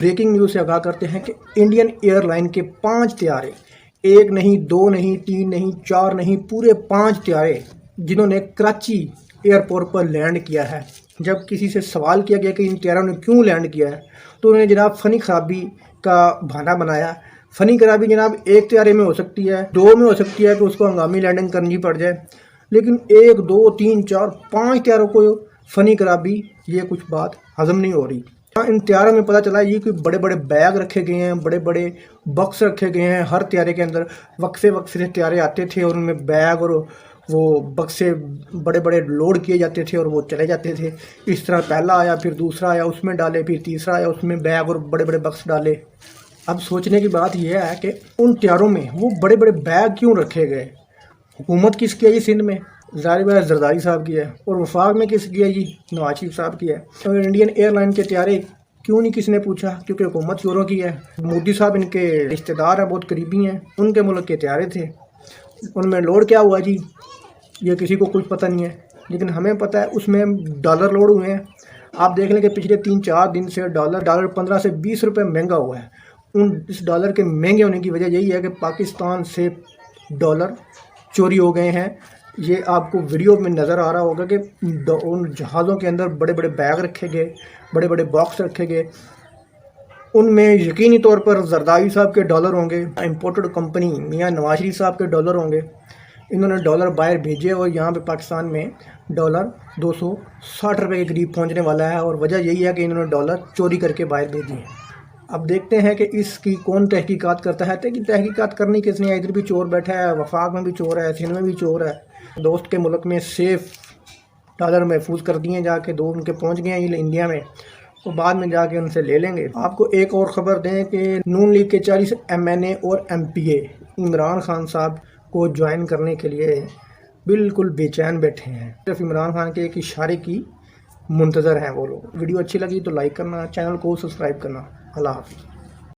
Breaking news سے آگاہ کرتے ہیں کہ انڈین ایئر لائن کے 5 طیارے، ایک نہیں، 2 نہیں، 3 نہیں، 4 نہیں، پورے 5 طیارے جنہوں نے کراچی ایئرپورٹ پر لینڈ کیا ہے۔ جب کسی سے سوال کیا گیا کہ ان طیاروں نے کیوں لینڈ کیا ہے تو انہوں نے جناب فنی خرابی کا بہانہ بنایا۔ فنی خرابی جناب ایک طیارے میں ہو سکتی ہے، 2 میں ہو سکتی ہے کہ اس کو ہنگامی لینڈنگ کرنی پڑ جائے، لیکن 1 2 3 4 5 طیاروں کو فنی خرابی، یہ کچھ بات ہضم نہیں ہو رہی۔ ان طیاروں میں پتہ چلا یہ کوئی بڑے بڑے بیگ رکھے گئے ہیں، بڑے بڑے باکس رکھے گئے ہیں، ہر طیارے کے اندر وقفے سے طیارے آتے تھے اور ان میں بیگ اور وہ بکسے بڑے بڑے لوڈ کیے جاتے تھے اور وہ چلے جاتے تھے۔ اس طرح پہلا آیا، پھر دوسرا آیا، اس میں ڈالے، پھر تیسرا آیا، اس میں بیگ اور بڑے بڑے بکس ڈالے۔ اب سوچنے کی بات یہ ہے کہ ان طیاروں میں وہ بڑے بڑے بیگ کیوں رکھے گئے؟ حکومت کس کی ہے جی سندھ میں؟ ظاہر بات زرداری صاحب کی ہے، اور وفاق میں کس کی ہے جی؟ نواز شریف صاحب کی ہے۔ اور انڈین ایئر لائن کے طیارے کیوں نہیں کسی نے پوچھا؟ کیونکہ حکومت چوروں کی ہے۔ مودی صاحب ان کے رشتہ دار ہیں، بہت قریبی ہیں، ان کے ملک کے طیارے تھے، ان میں لوڈ کیا ہوا جی یہ کسی کو کچھ پتہ نہیں ہے، لیکن ہمیں پتہ ہے اس میں ڈالر لوڈ ہوئے ہیں۔ آپ دیکھ لیں کہ پچھلے 3-4 دن سے ڈالر 15 سے 20 روپے مہنگا ہوا ہے۔ اس ڈالر کے مہنگے ہونے کی وجہ یہی ہے کہ پاکستان سے ڈالر چوری ہو گئے ہیں۔ یہ آپ کو ویڈیو میں نظر آ رہا ہوگا کہ ان جہازوں کے اندر بڑے بڑے بیگ رکھے گئے، بڑے بڑے باکس رکھے گئے، ان میں یقینی طور پر زرداری صاحب کے ڈالر ہوں گے، امپورٹڈ کمپنی میاں نواز شریف صاحب کے ڈالر ہوں گے۔ انہوں نے ڈالر باہر بھیجے اور یہاں پہ پاکستان میں ڈالر 260 روپے کے قریب پہنچنے والا ہے، اور وجہ یہی ہے کہ انہوں نے ڈالر چوری کر کے باہر بھیجے ہیں۔ اب دیکھتے ہیں کہ اس کی کون تحقیقات کرتا ہے۔ تحقیقات کرنی کس نے؟ ادھر بھی چور بیٹھا ہے، وفاق میں بھی چور ہے، سندھ میں بھی چور ہے۔ دوست کے ملک میں سیف ڈالر محفوظ کر دیے جا کے، 2 ان کے پہنچ گئے ہیں انڈیا میں، تو بعد میں جا کے ان سے لے لیں گے۔ آپ کو ایک اور خبر دیں کہ نون لیگ کے 40 MNA اور MP عمران خان صاحب کو جوائن کرنے کے لیے بالکل بے چین بیٹھے ہیں، صرف عمران خان کے ایک اشارے کی منتظر ہیں وہ لوگ۔ ویڈیو اچھی لگی تو لائک کرنا، چینل کو سبسکرائب کرنا۔ اللہ حافظ۔